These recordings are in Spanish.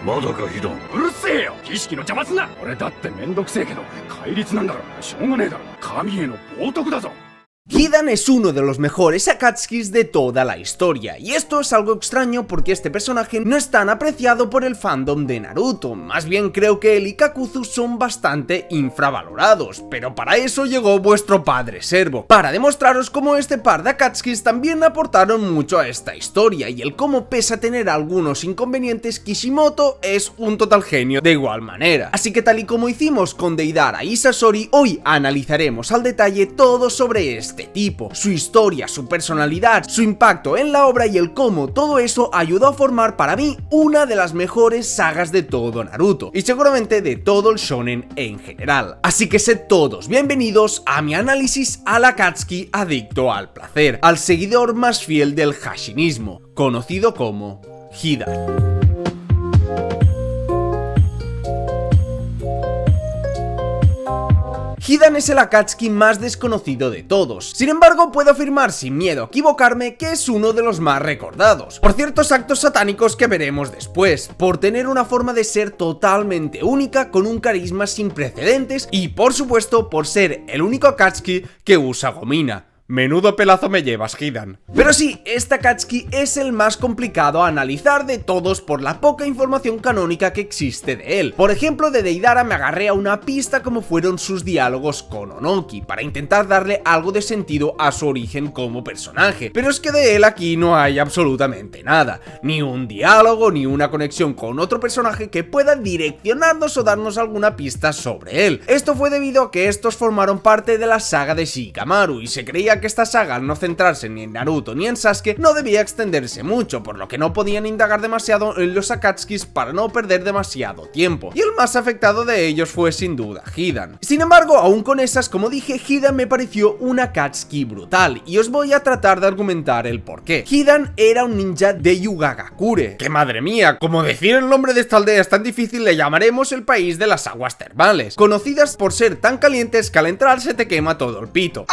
まだかヒドン。うるせえよ、儀式の邪魔すな。俺だってめんどくせえけど戒律なんだからしょうがねえだろ。神への冒涜だぞ。Hidan es uno de los mejores Akatsuki de toda la historia, y esto es algo extraño porque este personaje no es tan apreciado por el fandom de Naruto, más bien creo que él y Kakuzu son bastante infravalorados, pero para eso llegó vuestro padre Servo, para demostraros cómo este par de Akatsukis también aportaron mucho a esta historia, y el cómo pese a tener algunos inconvenientes, Kishimoto es un total genio de igual manera. Así que tal y como hicimos con Deidara y Sasori, hoy analizaremos al detalle todo sobre este tipo, su historia, su personalidad, su impacto en la obra y el cómo todo eso ayudó a formar para mí una de las mejores sagas de todo Naruto y seguramente de todo el shonen en general. Así que sed todos bienvenidos a mi análisis al Akatsuki adicto al placer, al seguidor más fiel del Hashinismo, conocido como Hidan. Hidan es el Akatsuki más desconocido de todos, sin embargo puedo afirmar sin miedo a equivocarme que es uno de los más recordados, por ciertos actos satánicos que veremos después, por tener una forma de ser totalmente única con un carisma sin precedentes y por supuesto por ser el único Akatsuki que usa gomina. Menudo pelazo me llevas, Hidan. Pero sí, este Akatsuki es el más complicado a analizar de todos por la poca información canónica que existe de él. Por ejemplo, de Deidara me agarré a una pista como fueron sus diálogos con Onoki, para intentar darle algo de sentido a su origen como personaje. Pero es que de él aquí no hay absolutamente nada. Ni un diálogo, ni una conexión con otro personaje que pueda direccionarnos o darnos alguna pista sobre él. Esto fue debido a que estos formaron parte de la saga de Shikamaru y se creía que esta saga, al no centrarse ni en Naruto ni en Sasuke, no debía extenderse mucho, por lo que no podían indagar demasiado en los Akatsukis para no perder demasiado tiempo, y el más afectado de ellos fue sin duda Hidan. Sin embargo, aún con esas, como dije, Hidan me pareció un Akatsuki brutal, y os voy a tratar de argumentar el porqué. Hidan era un ninja de Yugagakure, que madre mía, como decir el nombre de esta aldea es tan difícil, le llamaremos el país de las aguas termales, conocidas por ser tan calientes que al entrar se te quema todo el pito.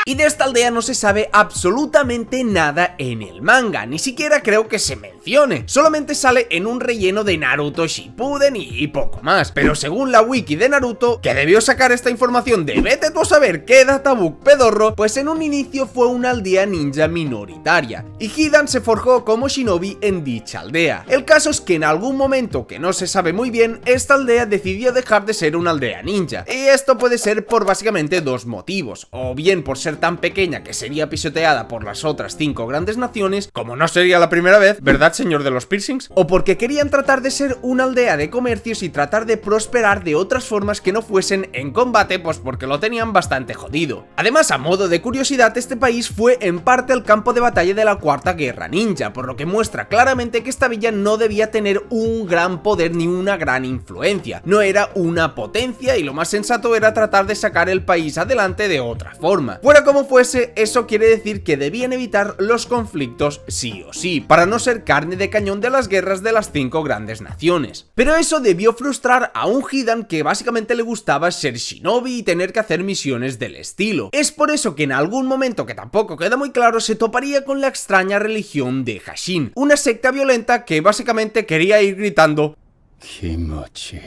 Y de esta aldea no se sabe absolutamente nada en el manga, ni siquiera creo que se mencione, solamente sale en un relleno de Naruto Shippuden y poco más, pero según la wiki de Naruto, que debió sacar esta información de vete tú a saber qué databook pedorro, pues en un inicio fue una aldea ninja minoritaria, y Hidan se forjó como shinobi en dicha aldea. El caso es que en algún momento, que no se sabe muy bien, esta aldea decidió dejar de ser una aldea ninja, y esto puede ser por básicamente dos motivos, o bien por ser tan pequeña que sería pisoteada por las otras 5 grandes naciones, como no sería la primera vez, ¿verdad, señor de los piercings? O porque querían tratar de ser una aldea de comercios y tratar de prosperar de otras formas que no fuesen en combate, pues porque lo tenían bastante jodido. Además, a modo de curiosidad, este país fue en parte el campo de batalla de la Cuarta Guerra Ninja, por lo que muestra claramente que esta villa no debía tener un gran poder ni una gran influencia, no era una potencia y lo más sensato era tratar de sacar el país adelante de otra forma. Fuera como fuese, eso quiere decir que debían evitar los conflictos sí o sí, para no ser carne de cañón de las guerras de las 5 grandes naciones. Pero eso debió frustrar a un Hidan que básicamente le gustaba ser shinobi y tener que hacer misiones del estilo. Es por eso que en algún momento, que tampoco queda muy claro, se toparía con la extraña religión de Hashin, una secta violenta que básicamente quería ir gritando Kimochi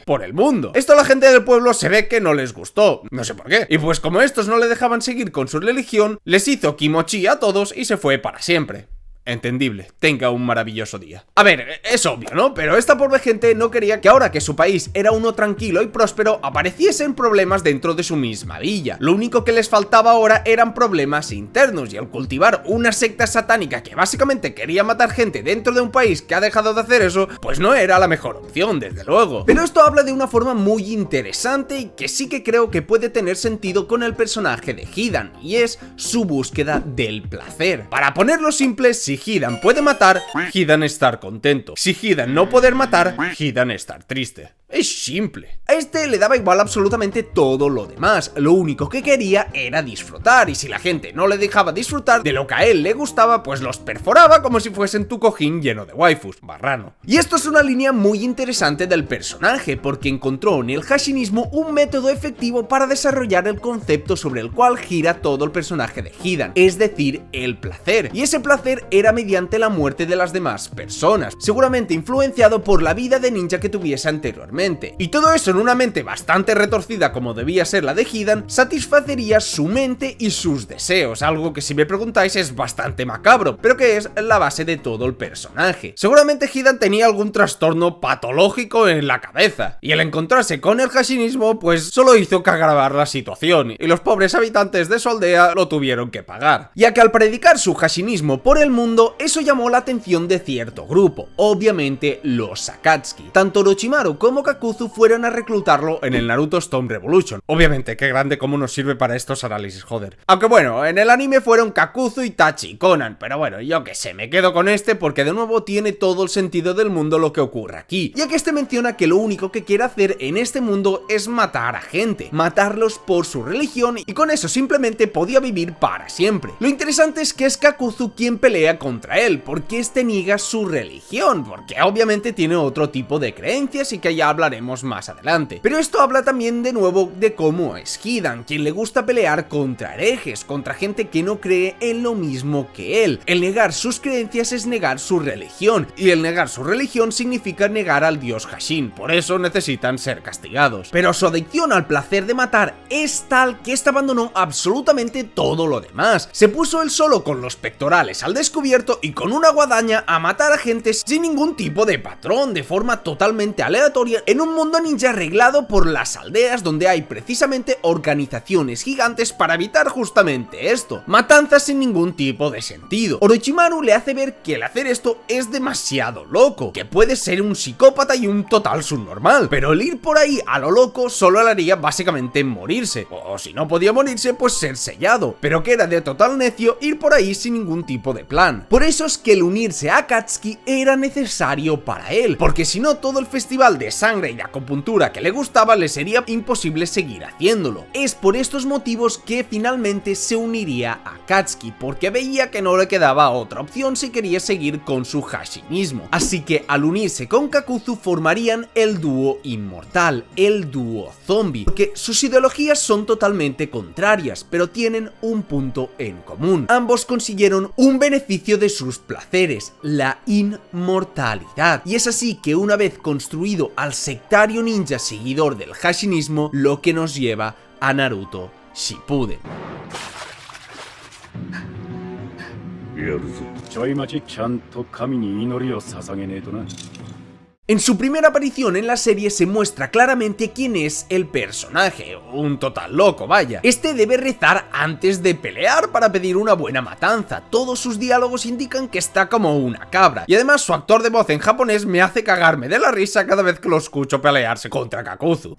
por el mundo. Esto a la gente del pueblo se ve que no les gustó, no sé por qué, y pues como estos no le dejaban seguir con su religión, les hizo Kimochi a todos y se fue para siempre. Entendible, tenga un maravilloso día. A ver, es obvio, ¿no? Pero esta pobre gente no quería que ahora que su país era uno tranquilo y próspero, apareciesen problemas dentro de su misma villa. Lo único que les faltaba ahora eran problemas internos, y al cultivar una secta satánica que básicamente quería matar gente dentro de un país que ha dejado de hacer eso, pues no era la mejor opción, desde luego. Pero esto habla de una forma muy interesante y que sí que creo que puede tener sentido con el personaje de Hidan, y es su búsqueda del placer. Para ponerlo simple, si Hidan puede matar, Hidan estar contento. Si Hidan no poder matar, Hidan estar triste. Es simple. A este le daba igual absolutamente todo lo demás, lo único que quería era disfrutar, y si la gente no le dejaba disfrutar de lo que a él le gustaba, pues los perforaba como si fuesen tu cojín lleno de waifus, marrano. Y esto es una línea muy interesante del personaje, porque encontró en el hashinismo un método efectivo para desarrollar el concepto sobre el cual gira todo el personaje de Hidan, es decir, el placer. Y ese placer era mediante la muerte de las demás personas, seguramente influenciado por la vida de ninja que tuviese anteriormente. Y todo eso en una mente bastante retorcida como debía ser la de Hidan, satisfacería su mente y sus deseos, algo que si me preguntáis es bastante macabro, pero que es la base de todo el personaje. Seguramente Hidan tenía algún trastorno patológico en la cabeza, y el encontrarse con el hashinismo pues solo hizo que agravar la situación, y los pobres habitantes de su aldea lo tuvieron que pagar, ya que al predicar su hashinismo por el mundo, eso llamó la atención de cierto grupo, obviamente los Akatsuki. Tanto Orochimaru como Kakuzu fueron a reclutarlo en el Naruto Stone Revolution. Obviamente, qué grande cómo nos sirve para estos análisis, joder. Aunque bueno, en el anime fueron Kakuzu, Itachi y Conan, pero bueno, yo que sé, me quedo con este porque de nuevo tiene todo el sentido del mundo lo que ocurre aquí, ya que este menciona que lo único que quiere hacer en este mundo es matar a gente, matarlos por su religión, y con eso simplemente podía vivir para siempre. Lo interesante es que es Kakuzu quien pelea contra él, porque este niega su religión, porque obviamente tiene otro tipo de creencias y que ya hablaremos más adelante. Pero esto habla también de nuevo de cómo es Hidan, quien le gusta pelear contra herejes, contra gente que no cree en lo mismo que él. El negar sus creencias es negar su religión, y el negar su religión significa negar al dios Hashin, por eso necesitan ser castigados. Pero su adicción al placer de matar es tal que este abandonó absolutamente todo lo demás. Se puso él solo con los pectorales al descubierto y con una guadaña a matar a gente sin ningún tipo de patrón, de forma totalmente aleatoria, en un mundo ninja arreglado por las aldeas donde hay precisamente organizaciones gigantes para evitar justamente esto, matanzas sin ningún tipo de sentido. Orochimaru le hace ver que el hacer esto es demasiado loco, que puede ser un psicópata y un total subnormal, pero el ir por ahí a lo loco solo le haría básicamente morirse, o si no podía morirse pues ser sellado, pero que era de total necio ir por ahí sin ningún tipo de plan. Por eso es que el unirse a Akatsuki era necesario para él, porque si no todo el festival de sangre y de acupuntura que le gustaba le sería imposible seguir haciéndolo. Es por estos motivos que finalmente se uniría a Akatsuki, porque veía que no le quedaba otra opción si quería seguir con su hashinismo. Así que al unirse con Kakuzu formarían el dúo inmortal, el dúo zombie, porque sus ideologías son totalmente contrarias, pero tienen un punto en común. Ambos consiguieron un beneficio de sus placeres, la inmortalidad. Y es así que una vez construido al sectario ninja seguidor del hashinismo, lo que nos lleva a Naruto Shippuden. やるぞ。ちょい待ち、ちゃんと神に祈りを捧げねえとな。 En su primera aparición en la serie se muestra claramente quién es el personaje, un total loco, vaya. Este debe rezar antes de pelear para pedir una buena matanza, todos sus diálogos indican que está como una cabra, y además su actor de voz en japonés me hace cagarme de la risa cada vez que lo escucho pelearse contra Kakuzu.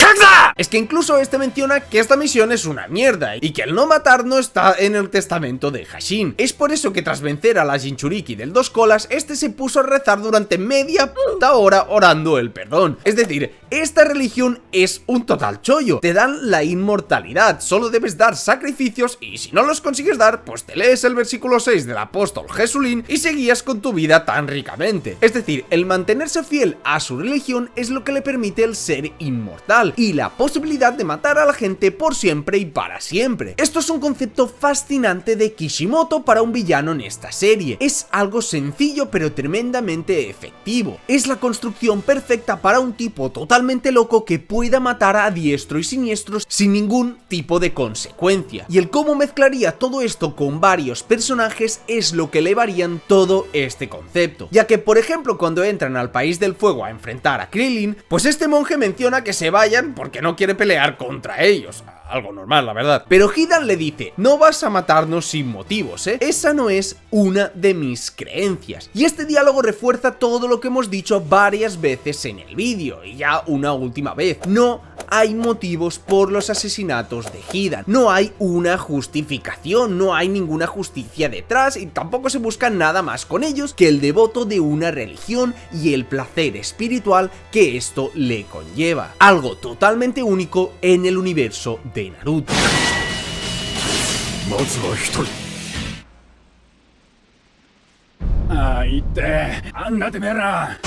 Es que incluso este menciona que esta misión es una mierda, y que el no matar no está en el testamento de Hashin. Es por eso que tras vencer a la Jinchuriki del Dos Colas, este se puso a rezar durante media puta hora orando el perdón. Es decir, esta religión es un total chollo. Te dan la inmortalidad, solo debes dar sacrificios y si no los consigues dar, pues te lees el versículo 6 del apóstol Jesulín y seguías con tu vida tan ricamente. Es decir, el mantenerse fiel a su religión es lo que le permite el ser inmortal y la posibilidad de matar a la gente por siempre y para siempre. Esto es un concepto fascinante de Kishimoto para un villano en esta serie. Es algo sencillo pero tremendamente efectivo. Es la construcción perfecta para un tipo totalmente loco que pueda matar a diestro y siniestro sin ningún tipo de consecuencia. Y el cómo mezclaría todo esto con varios personajes es lo que elevarían todo este concepto. Ya que, por ejemplo, cuando entran al País del Fuego a enfrentar a Krillin, pues este monje menciona que se vayan porque no quiere pelear contra ellos. Algo normal, la verdad. Pero Hidan le dice, no vas a matarnos sin motivos, esa no es una de mis creencias. Y este diálogo refuerza todo lo que hemos dicho varias veces en el vídeo, y ya una última vez. No hay motivos por los asesinatos de Hidan, no hay una justificación, no hay ninguna justicia detrás y tampoco se busca nada más con ellos que el devoto de una religión y el placer espiritual que esto le conlleva, algo totalmente único en el universo de Naruto. まずは一人ああ、いってあんなてめえら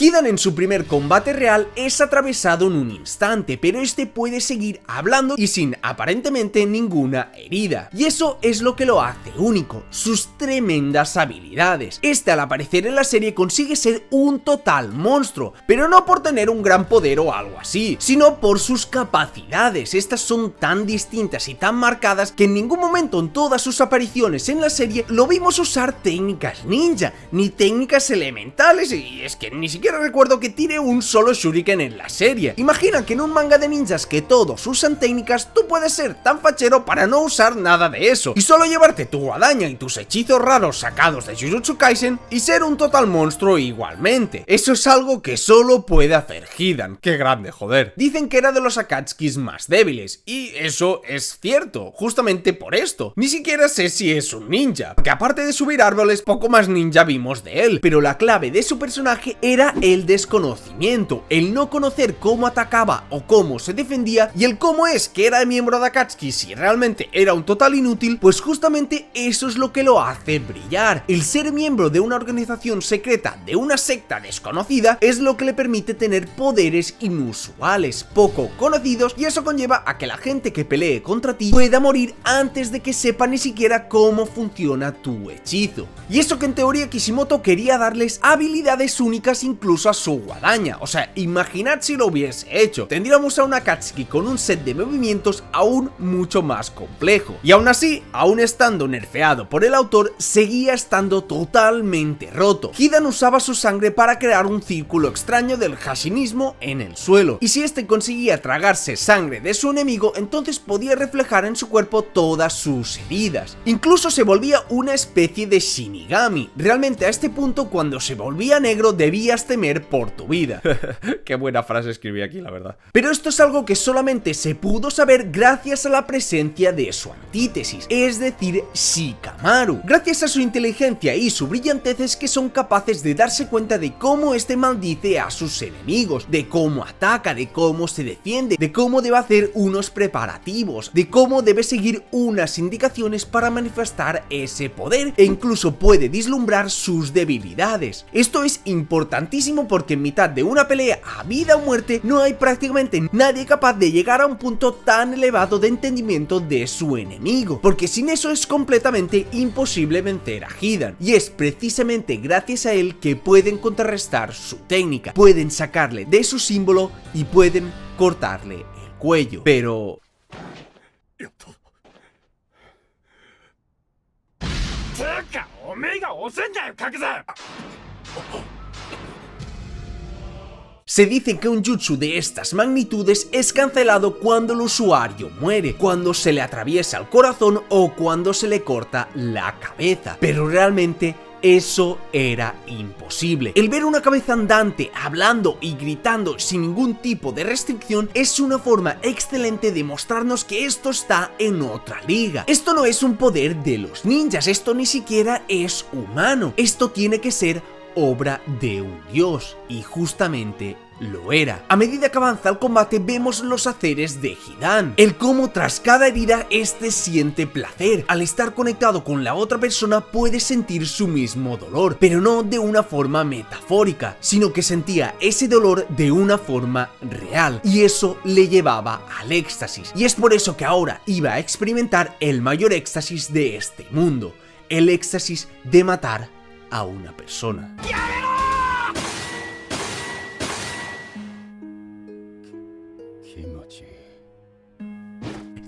Hidan en su primer combate real es atravesado en un instante, pero este puede seguir hablando y sin aparentemente ninguna herida. Y eso es lo que lo hace único, sus tremendas habilidades. Este al aparecer en la serie consigue ser un total monstruo, pero no por tener un gran poder o algo así, sino por sus capacidades. Estas son tan distintas y tan marcadas que en ningún momento en todas sus apariciones en la serie lo vimos usar técnicas ninja, ni técnicas elementales, y es que ni siquiera recuerdo que tire un solo shuriken en la serie. Imagina que en un manga de ninjas que todos usan técnicas, tú puedes ser tan fachero para no usar nada de eso y solo llevarte tu guadaña y tus hechizos raros sacados de Jujutsu Kaisen y ser un total monstruo igualmente. Eso es algo que solo puede hacer Hidan. ¡Qué grande, joder! Dicen que era de los Akatsukis más débiles y eso es cierto, justamente por esto. Ni siquiera sé si es un ninja, porque aparte de subir árboles, poco más ninja vimos de él, pero la clave de su personaje era el desconocimiento, el no conocer cómo atacaba o cómo se defendía, y el cómo es que era miembro de Akatsuki si realmente era un total inútil. Pues justamente eso es lo que lo hace brillar. El ser miembro de una organización secreta, de una secta desconocida, es lo que le permite tener poderes inusuales, poco conocidos, y eso conlleva a que la gente que pelee contra ti pueda morir antes de que sepa ni siquiera cómo funciona tu hechizo. Y eso que en teoría Kishimoto quería darles habilidades únicas incluso a su guadaña, o sea, imaginad si lo hubiese hecho, tendríamos a una Akatsuki con un set de movimientos aún mucho más complejo, y aún así, aún estando nerfeado por el autor, seguía estando totalmente roto. Hidan usaba su sangre para crear un círculo extraño del Hashinismo en el suelo, y si este conseguía tragarse sangre de su enemigo, entonces podía reflejar en su cuerpo todas sus heridas. Incluso se volvía una especie de Shinigami. Realmente a este punto, cuando se volvía negro, debías temer por tu vida. Qué buena frase escribí aquí, la verdad. Pero esto es algo que solamente se pudo saber gracias a la presencia de su antítesis, es decir, Shikamaru. Gracias a su inteligencia y su brillantez es que son capaces de darse cuenta de cómo este maldice a sus enemigos, de cómo ataca, de cómo se defiende, de cómo debe hacer unos preparativos, de cómo debe seguir unas indicaciones para manifestar ese poder, e incluso puede vislumbrar sus debilidades. Esto es importantísimo porque en mitad de una pelea a vida o muerte no hay prácticamente nadie capaz de llegar a un punto tan elevado de entendimiento de su enemigo, porque sin eso es completamente imposible vencer a Hidan, y es precisamente gracias a él que pueden contrarrestar su técnica, pueden sacarle de su símbolo y pueden cortarle el cuello. Pero... se dice que un jutsu de estas magnitudes es cancelado cuando el usuario muere, cuando se le atraviesa el corazón o cuando se le corta la cabeza, pero realmente eso era imposible. El ver una cabeza andante, hablando y gritando sin ningún tipo de restricción es una forma excelente de mostrarnos que esto está en otra liga. Esto no es un poder de los ninjas, esto ni siquiera es humano, esto tiene que ser obra de un dios, y justamente lo era. A medida que avanza el combate vemos los haceres de Hidan, el cómo tras cada herida este siente placer. Al estar conectado con la otra persona puede sentir su mismo dolor, pero no de una forma metafórica, sino que sentía ese dolor de una forma real, y eso le llevaba al éxtasis, y es por eso que ahora iba a experimentar el mayor éxtasis de este mundo, el éxtasis de matar a una persona.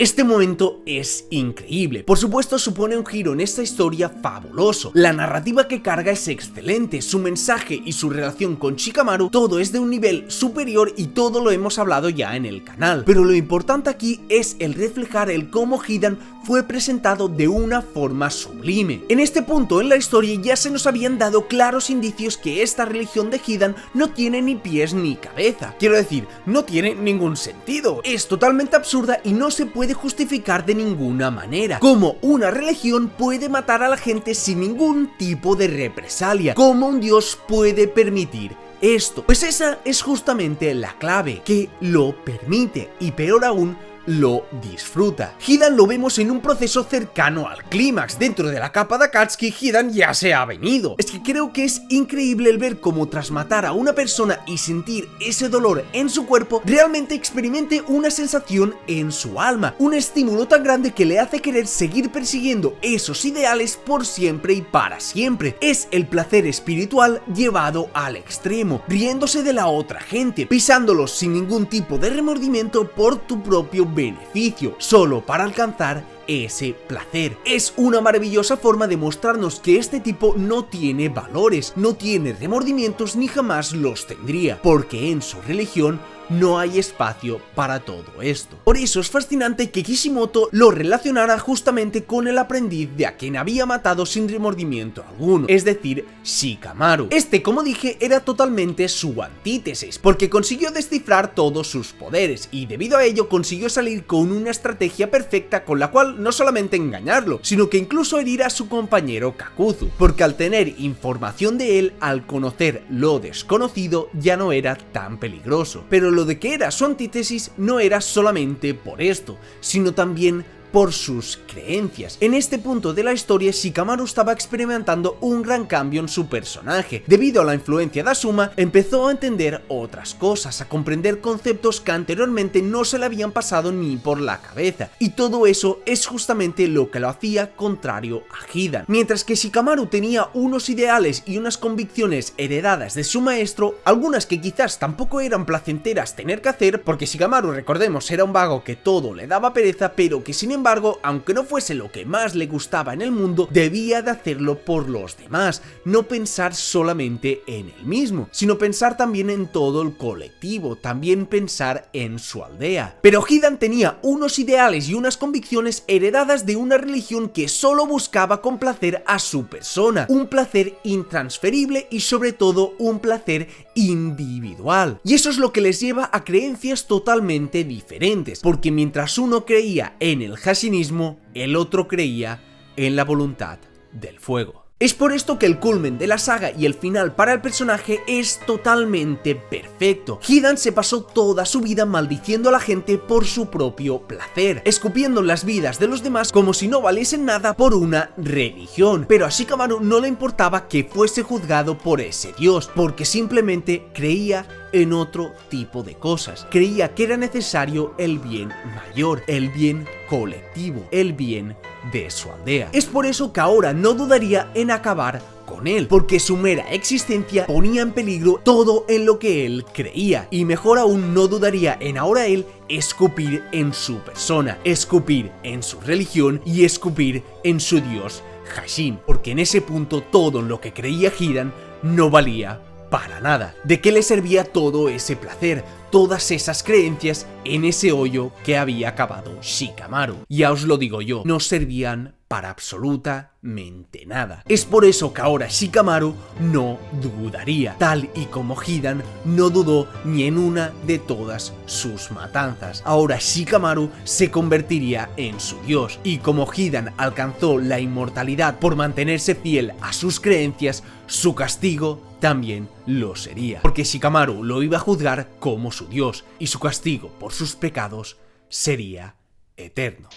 Este momento es increíble. Por supuesto, supone un giro en esta historia fabuloso. La narrativa que carga es excelente, su mensaje y su relación con Shikamaru, todo es de un nivel superior y todo lo hemos hablado ya en el canal. Pero lo importante aquí es el reflejar el cómo Hidan fue presentado de una forma sublime. En este punto en la historia ya se nos habían dado claros indicios que esta religión de Hidan no tiene ni pies ni cabeza. Quiero decir, no tiene ningún sentido. Es totalmente absurda y no se puede justificar de ninguna manera. ¿Cómo una religión puede matar a la gente sin ningún tipo de represalia? ¿Cómo un dios puede permitir esto? Pues esa es justamente la clave, que lo permite y peor aún, lo disfruta. Hidan lo vemos en un proceso cercano al clímax. Dentro de la capa de Akatsuki, Hidan ya se ha venido. Es que creo que es increíble el ver cómo tras matar a una persona y sentir ese dolor en su cuerpo, realmente experimente una sensación en su alma, un estímulo tan grande que le hace querer seguir persiguiendo esos ideales por siempre y para siempre. Es el placer espiritual llevado al extremo, riéndose de la otra gente, pisándolos sin ningún tipo de remordimiento por tu propio beneficio, solo para alcanzar ese placer. Es una maravillosa forma de mostrarnos que este tipo no tiene valores, no tiene remordimientos ni jamás los tendría, porque en su religión no hay espacio para todo esto. Por eso es fascinante que Kishimoto lo relacionara justamente con el aprendiz de a quien había matado sin remordimiento alguno, es decir, Shikamaru. Este, como dije, era totalmente su antítesis, porque consiguió descifrar todos sus poderes y debido a ello consiguió salir con una estrategia perfecta con la cual no solamente engañarlo, sino que incluso herir a su compañero Kakuzu, porque al tener información de él, al conocer lo desconocido, ya no era tan peligroso. Pero lo de que era su antítesis no era solamente por esto, sino también por sus creencias. En este punto de la historia, Shikamaru estaba experimentando un gran cambio en su personaje. Debido a la influencia de Asuma, empezó a entender otras cosas, a comprender conceptos que anteriormente no se le habían pasado ni por la cabeza. Y todo eso es justamente lo que lo hacía contrario a Hidan. Mientras que Shikamaru tenía unos ideales y unas convicciones heredadas de su maestro, algunas que quizás tampoco eran placenteras tener que hacer, porque Shikamaru, recordemos, era un vago que todo le daba pereza, pero que sin embargo, aunque no fuese lo que más le gustaba en el mundo, debía de hacerlo por los demás, no pensar solamente en él mismo, sino pensar también en todo el colectivo, también pensar en su aldea. Pero Hidan tenía unos ideales y unas convicciones heredadas de una religión que solo buscaba complacer a su persona, un placer intransferible y sobre todo un placer individual. Y eso es lo que les lleva a creencias totalmente diferentes, porque mientras uno creía en el Hashinismo, el otro creía en la voluntad del fuego. Es por esto que el culmen de la saga y el final para el personaje es totalmente perfecto. Hidan se pasó toda su vida maldiciendo a la gente por su propio placer, escupiendo las vidas de los demás como si no valiesen nada por una religión. Pero a Shikamaru no le importaba que fuese juzgado por ese dios, porque simplemente creía en otro tipo de cosas. Creía que era necesario el bien mayor, el bien colectivo, el bien de su aldea. Es por eso que ahora no dudaría en acabar con él, porque su mera existencia ponía en peligro todo en lo que él creía, y mejor aún no dudaría en ahora él escupir en su persona, escupir en su religión y escupir en su dios Hashin, porque en ese punto todo en lo que creía Hidan no valía para nada. ¿De qué le servía todo ese placer, todas esas creencias en ese hoyo que había cavado Shikamaru? Ya os lo digo yo, no servían para absolutamente nada. Es por eso que ahora Shikamaru no dudaría, tal y como Hidan no dudó ni en una de todas sus matanzas. Ahora Shikamaru se convertiría en su dios, y como Hidan alcanzó la inmortalidad por mantenerse fiel a sus creencias, su castigo también lo sería, porque Shikamaru lo iba a juzgar como su dios, y su castigo por sus pecados sería eterno.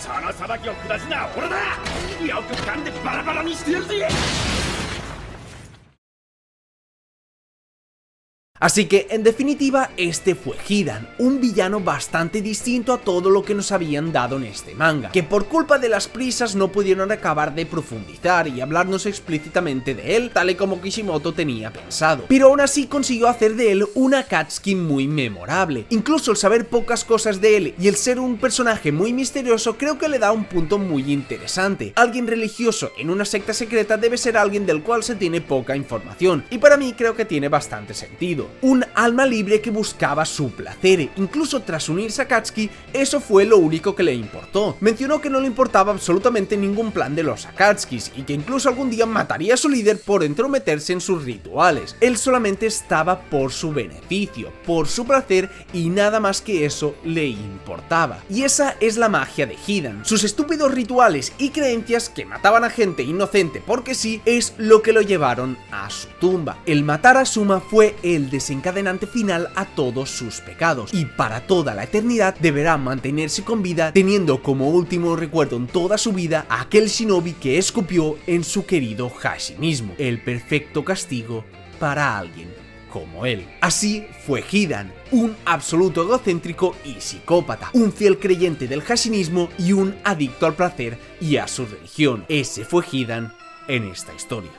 その裁きを下すのは俺だ。よく噛んでバラバラにしてやるぜ。Así que, en definitiva, este fue Hidan, un villano bastante distinto a todo lo que nos habían dado en este manga, que por culpa de las prisas no pudieron acabar de profundizar y hablarnos explícitamente de él, tal y como Kishimoto tenía pensado. Pero aún así consiguió hacer de él una Akatsuki muy memorable. Incluso el saber pocas cosas de él y el ser un personaje muy misterioso creo que le da un punto muy interesante. Alguien religioso en una secta secreta debe ser alguien del cual se tiene poca información, y para mí creo que tiene bastante sentido. Un alma libre que buscaba su placer, incluso tras unirse a Akatsuki, eso fue lo único que le importó. Mencionó que no le importaba absolutamente ningún plan de los Akatsukis y que incluso algún día mataría a su líder por entrometerse en sus rituales. Él solamente estaba por su beneficio, por su placer, y nada más que eso le importaba. Y esa es la magia de Hidan. Sus estúpidos rituales y creencias que mataban a gente inocente porque sí, es lo que lo llevaron a su tumba. El matar a Suma fue el desencadenante final a todos sus pecados, y para toda la eternidad deberá mantenerse con vida, teniendo como último recuerdo en toda su vida a aquel shinobi que escupió en su querido Hashimismo, el perfecto castigo para alguien como él. Así fue Hidan, un absoluto egocéntrico y psicópata, un fiel creyente del Hashimismo y un adicto al placer y a su religión. Ese fue Hidan en esta historia.